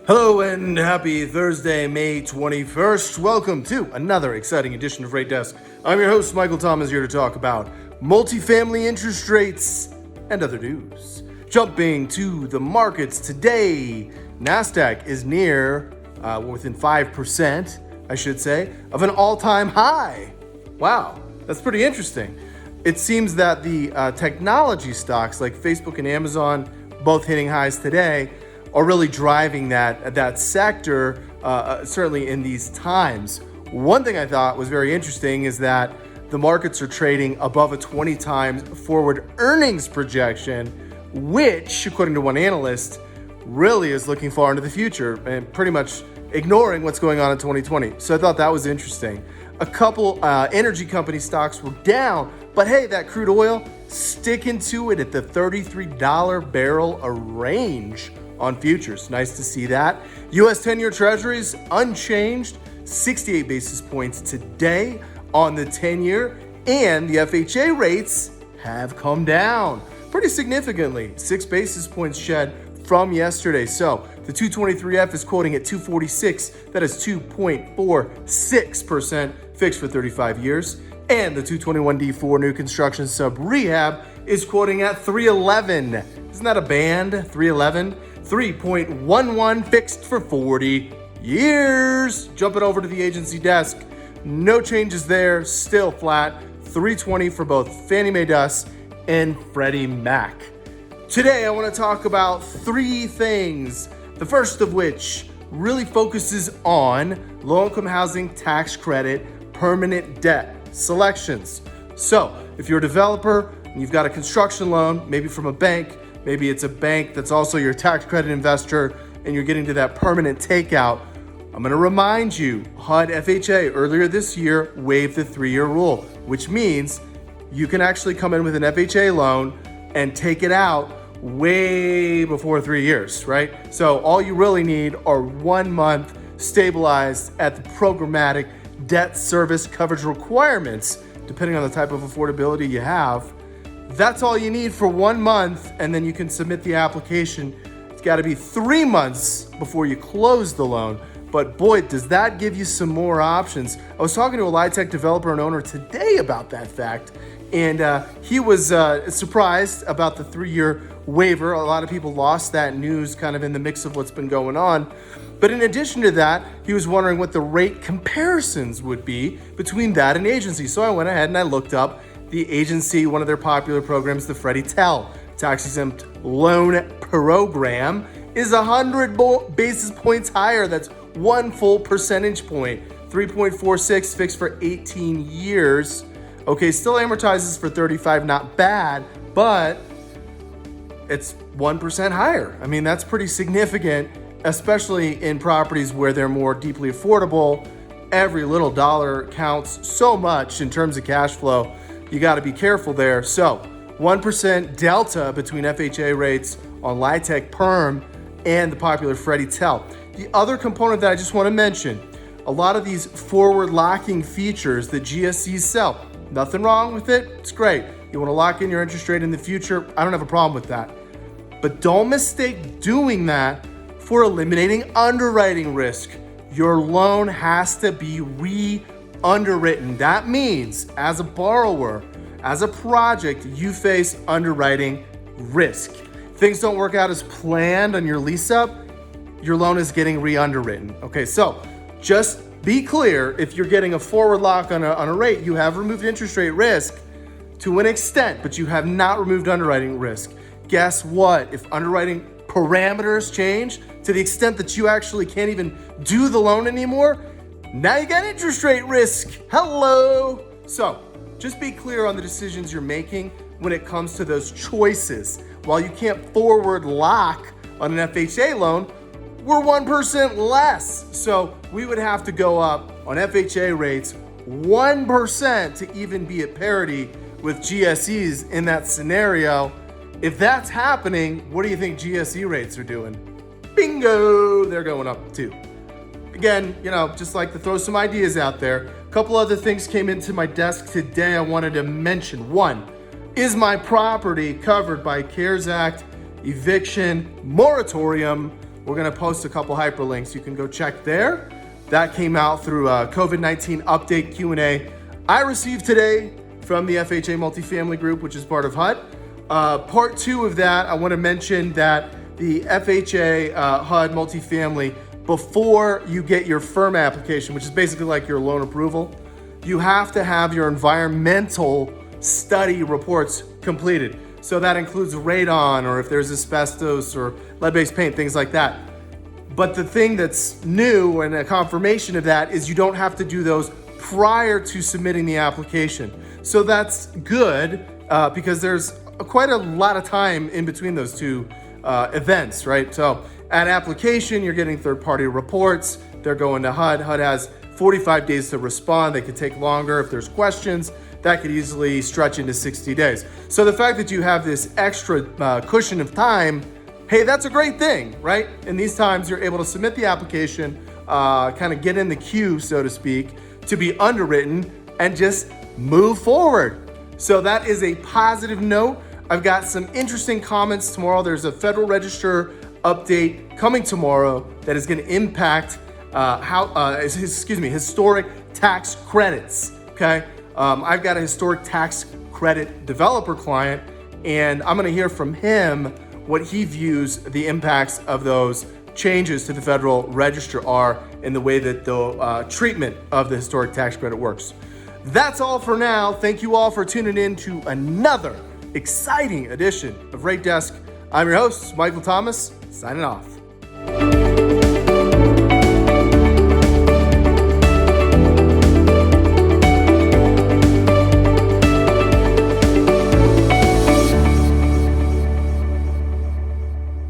Hello and happy Thursday, May 21st. Welcome to another exciting edition of Rate Desk. I'm your host, Michael Thomas, here to talk about multifamily interest rates and other news. Jumping to the markets today, NASDAQ is near, within 5%, I should say, of an all-time high. Wow, that's pretty interesting. It seems that the technology stocks like Facebook and Amazon, both hitting highs today, are really driving that sector, certainly in these times. One thing I thought was very interesting is that the markets are trading above a 20 times forward earnings projection, which, according to one analyst, really is looking far into the future and pretty much ignoring what's going on in 2020. So I thought that was interesting. A couple energy company stocks were down, but hey, that crude oil sticking to it at the $33 barrel a range on futures. Nice to see that. U.S. 10-year treasuries unchanged, 68 basis points today on the 10-year, and the FHA rates have come down pretty significantly, 6 basis points shed from yesterday. So the 223F is quoting at 246. That is 2.46% fixed for 35 years. And the 221D4 new construction sub rehab is quoting at 311. Isn't that a band? 311. 3.11 fixed for 40 years. Jumping over to the agency desk. No changes there. Still flat. 320 for both Fannie Mae DUS and Freddie Mac. Today, I want to talk about three things. The first of which really focuses on low-income housing tax credit permanent debt selections. So, if you're a developer and you've got a construction loan, maybe from a bank, maybe it's a bank that's also your tax credit investor, and you're getting to that permanent takeout, I'm going to remind you, HUD FHA earlier this year waived the 3-year rule, which means you can actually come in with an FHA loan and take it out way before 3 years, right? So all you really need are 1 month stabilized at the programmatic debt service coverage requirements, depending on the type of affordability you have. That's all you need for 1 month, and then you can submit the application. It's got to be 3 months before you close the loan. But boy, does that give you some more options. I was talking to a LIHTC developer and owner today about that fact, and he was surprised about the 3-year waiver. A lot of people lost that news kind of in the mix of what's been going on. But in addition to that, he was wondering what the rate comparisons would be between that and agency. So I went ahead and I looked up the agency, one of their popular programs, the Freddie TEL tax-exempt loan program, is 100 basis points higher. That's 1 full percentage point, 3.46 fixed for 18 years. Okay, still amortizes for 35, not bad, but it's 1% higher. I mean, that's pretty significant, especially in properties where they're more deeply affordable. Every little dollar counts so much in terms of cash flow. You got to be careful there. So 1% delta between FHA rates on LIHTC perm and the popular Freddie TEL. The other component that I just want to mention, a lot of these forward locking features that GSEs sell, nothing wrong with it. It's great. You want to lock in your interest rate in the future. I don't have a problem with that. But don't mistake doing that for eliminating underwriting risk. Your loan has to be underwritten. That means as a borrower, as a project, you face underwriting risk. Things don't work out as planned on your lease up, your loan is getting re-underwritten. Okay, so just be clear, if you're getting a forward lock on a rate, you have removed interest rate risk to an extent, but you have not removed underwriting risk. Guess what? If underwriting parameters change to the extent that you actually can't even do the loan anymore, now you got interest rate risk. Hello. So just be clear on the decisions you're making when it comes to those choices. While you can't forward lock on an FHA loan, we're 1% less. So we would have to go up on FHA rates 1% to even be at parity with GSEs in that scenario. If that's happening, what do you think GSE rates are doing? Bingo, they're going up too. Again, just like to throw some ideas out there. A couple other things came into my desk today I wanted to mention. One, is my property covered by CARES Act, eviction, moratorium, We're gonna post a couple hyperlinks. You can go check there. That came out through a COVID-19 update Q&A I received today from the FHA multifamily group, which is part of HUD. Part 2 of that, I wanna mention that the FHA HUD multifamily, before you get your firm application, which is basically like your loan approval, you have to have your environmental study reports completed. So that includes radon, or if there's asbestos or lead-based paint, things like that. But the thing that's new and a confirmation of that is you don't have to do those prior to submitting the application. So that's good because there's quite a lot of time in between those two events, right? So at application, you're getting third-party reports. They're going to HUD. HUD has 45 days to respond. They could take longer if there's questions. That could easily stretch into 60 days. So the fact that you have this extra cushion of time, hey, that's a great thing, right? In these times, you're able to submit the application, kind of get in the queue, so to speak, to be underwritten and just move forward. So that is a positive note. I've got some interesting comments tomorrow. There's a Federal Register update coming tomorrow that is going to impact historic tax credits, okay? I've got a historic tax credit developer client, and I'm going to hear from him what he views the impacts of those changes to the Federal Register are in the way that the treatment of the historic tax credit works. That's all for now. Thank you all for tuning in to another exciting edition of Rate Desk. I'm your host, Michael Thomas, signing off.